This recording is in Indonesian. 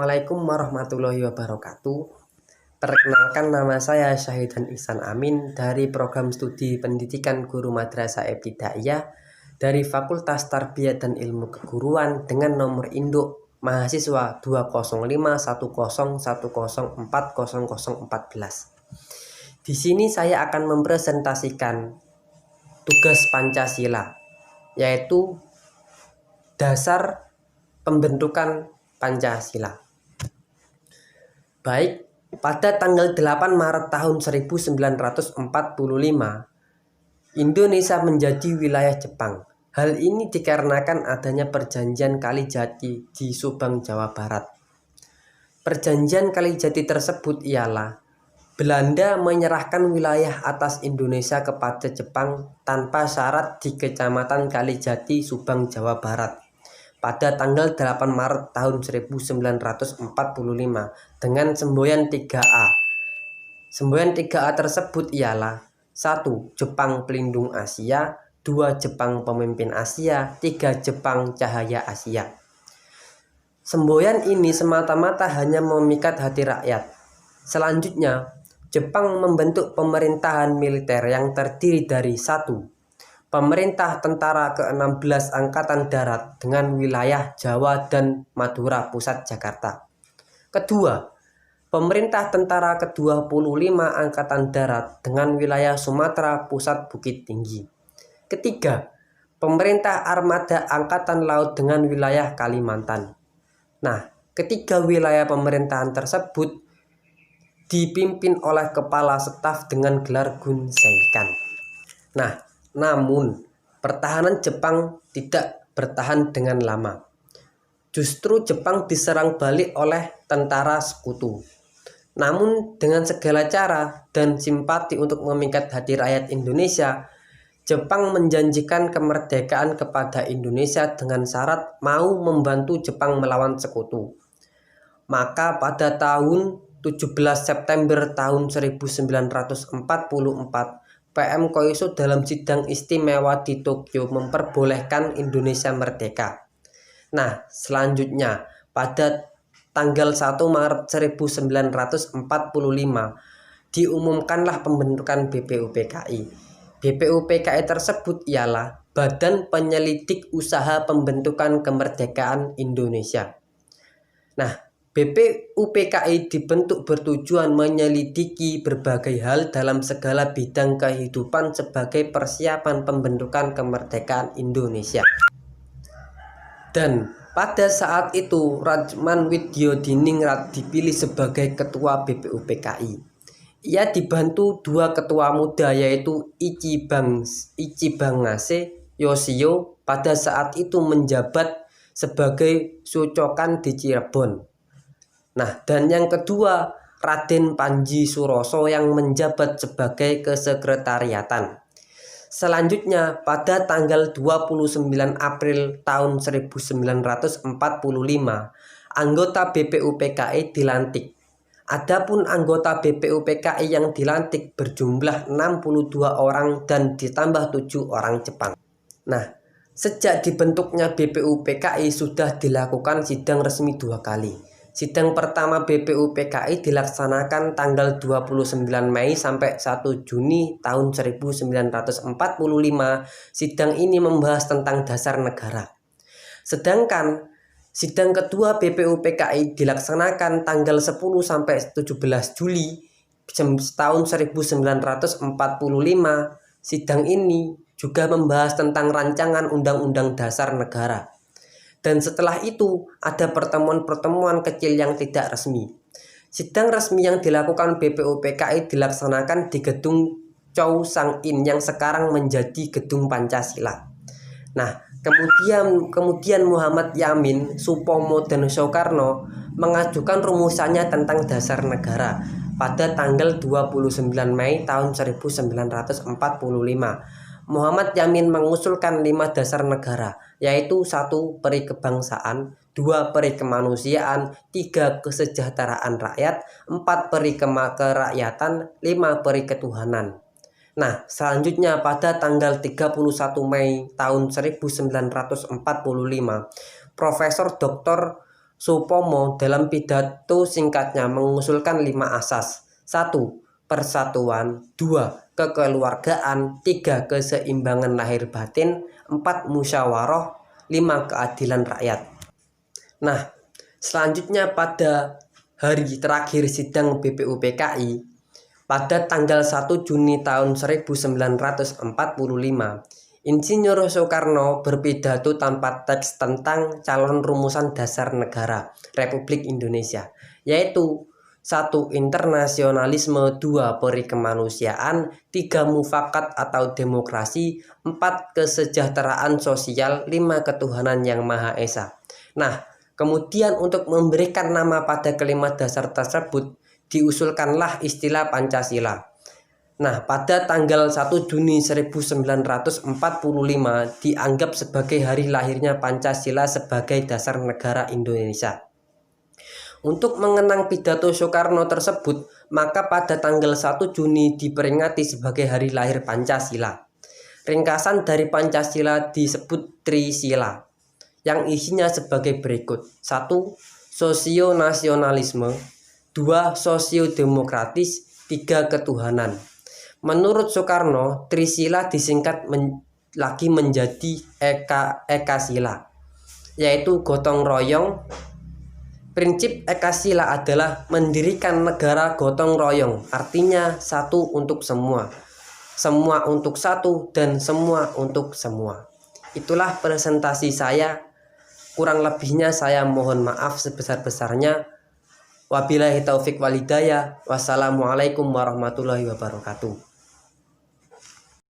Assalamualaikum warahmatullahi wabarakatuh. Perkenalkan, nama saya Syahidan Ihsan Amin dari program studi pendidikan guru madrasah ibtidaiyah dari Fakultas Tarbiyah dan Ilmu Keguruan dengan nomor induk mahasiswa 20510104014. Di sini saya akan mempresentasikan tugas Pancasila, yaitu dasar pembentukan Pancasila. Baik, pada tanggal 8 Maret tahun 1945, Indonesia menjadi wilayah Jepang. Hal ini dikarenakan adanya Perjanjian Kalijati di Subang, Jawa Barat. Perjanjian Kalijati tersebut ialah Belanda menyerahkan wilayah atas Indonesia kepada Jepang tanpa syarat di Kecamatan Kalijati, Subang, Jawa Barat pada tanggal 8 Maret tahun 1945 dengan semboyan 3A. Semboyan 3A tersebut ialah 1. Jepang Pelindung Asia, 2. Jepang Pemimpin Asia, 3. Jepang Cahaya Asia. Semboyan ini semata-mata hanya memikat hati rakyat. Selanjutnya, Jepang membentuk pemerintahan militer yang terdiri dari 1. Pemerintah Tentara ke-16 Angkatan Darat dengan wilayah Jawa dan Madura Pusat Jakarta. Kedua, Pemerintah Tentara ke-25 Angkatan Darat dengan wilayah Sumatera Pusat Bukit Tinggi. Ketiga, Pemerintah Armada Angkatan Laut dengan wilayah Kalimantan. Nah, ketiga wilayah pemerintahan tersebut dipimpin oleh kepala staf dengan gelar Gunseikan. Namun, pertahanan Jepang tidak bertahan dengan lama. Justru Jepang diserang balik oleh tentara sekutu. Namun, dengan segala cara dan simpati untuk memikat hati rakyat Indonesia, Jepang menjanjikan kemerdekaan kepada Indonesia dengan syarat mau membantu Jepang melawan sekutu. Maka pada tahun 17 September tahun 1944, PM Koiso dalam sidang istimewa di Tokyo memperbolehkan Indonesia merdeka. Nah, selanjutnya pada tanggal 1 Maret 1945 diumumkanlah pembentukan BPUPKI. BPUPKI tersebut ialah Badan Penyelidik Usaha Pembentukan Kemerdekaan Indonesia. Nah, BPUPKI dibentuk bertujuan menyelidiki berbagai hal dalam segala bidang kehidupan sebagai persiapan pembentukan kemerdekaan Indonesia. Dan pada saat itu Rajman Widyodiningrat dipilih sebagai ketua BPUPKI. Ia dibantu dua ketua muda yaitu Ichibangase Yoshio pada saat itu menjabat sebagai Sucokan di Cirebon. Nah, dan yang kedua, Raden Panji Suroso yang menjabat sebagai kesekretariatan. Selanjutnya, pada tanggal 29 April tahun 1945, anggota BPUPKI dilantik. Adapun anggota BPUPKI yang dilantik berjumlah 62 orang dan ditambah 7 orang Jepang. Nah, sejak dibentuknya BPUPKI sudah dilakukan sidang resmi 2 kali. Sidang pertama BPUPKI dilaksanakan tanggal 29 Mei sampai 1 Juni tahun 1945. Sidang ini membahas tentang dasar negara. Sedangkan sidang kedua BPUPKI dilaksanakan tanggal 10 sampai 17 Juli tahun 1945. Sidang ini juga membahas tentang rancangan Undang-Undang Dasar Negara. Dan setelah itu ada pertemuan-pertemuan kecil yang tidak resmi. Sidang resmi yang dilakukan BPUPKI dilaksanakan di gedung Chow Sang In yang sekarang menjadi gedung Pancasila. Nah, kemudian Muhammad Yamin, Supomo dan Soekarno mengajukan rumusannya tentang dasar negara pada tanggal 29 Mei tahun 1945. Muhammad Yamin mengusulkan 5 dasar negara, yaitu 1. Peri kebangsaan, 2. Peri kemanusiaan, 3. Kesejahteraan rakyat, 4. Peri kerakyatan, 5. Peri ketuhanan. Nah, selanjutnya pada tanggal 31 Mei tahun 1945, Profesor Dr. Supomo dalam pidato singkatnya mengusulkan 5 asas. 1. Persatuan. 2. Kekeluargaan. 3. Keseimbangan lahir batin. 4. Musyawarah. 5. Keadilan rakyat. Nah, selanjutnya pada hari terakhir sidang BPUPKI pada tanggal 1 Juni tahun 1945, Insinyur Soekarno berpidato tanpa teks tentang calon rumusan dasar negara Republik Indonesia, yaitu 1. Internasionalisme, 2. Peri kemanusiaan, 3. Mufakat atau demokrasi, 4. Kesejahteraan sosial, 5. Ketuhanan yang Maha Esa. Nah, kemudian untuk memberikan nama pada kelima dasar tersebut, diusulkanlah istilah Pancasila. Nah, pada tanggal 1 Juni 1945 dianggap sebagai hari lahirnya Pancasila sebagai dasar negara Indonesia. Untuk mengenang pidato Soekarno tersebut, maka pada tanggal 1 Juni diperingati sebagai hari lahir Pancasila. Ringkasan dari Pancasila disebut Trisila, yang isinya sebagai berikut. 1. Sosionasionalisme. 2. Sosiodemokratis. 3. Ketuhanan. Menurut Soekarno, Trisila disingkat lagi menjadi Ekasila, yaitu gotong royong. Prinsip Ekasila adalah mendirikan negara gotong royong, artinya satu untuk semua, semua untuk satu, dan semua untuk semua. Itulah presentasi saya. Kurang lebihnya saya mohon maaf sebesar-besarnya. Wabillahi taufik walhidayah. Wassalamualaikum warahmatullahi wabarakatuh.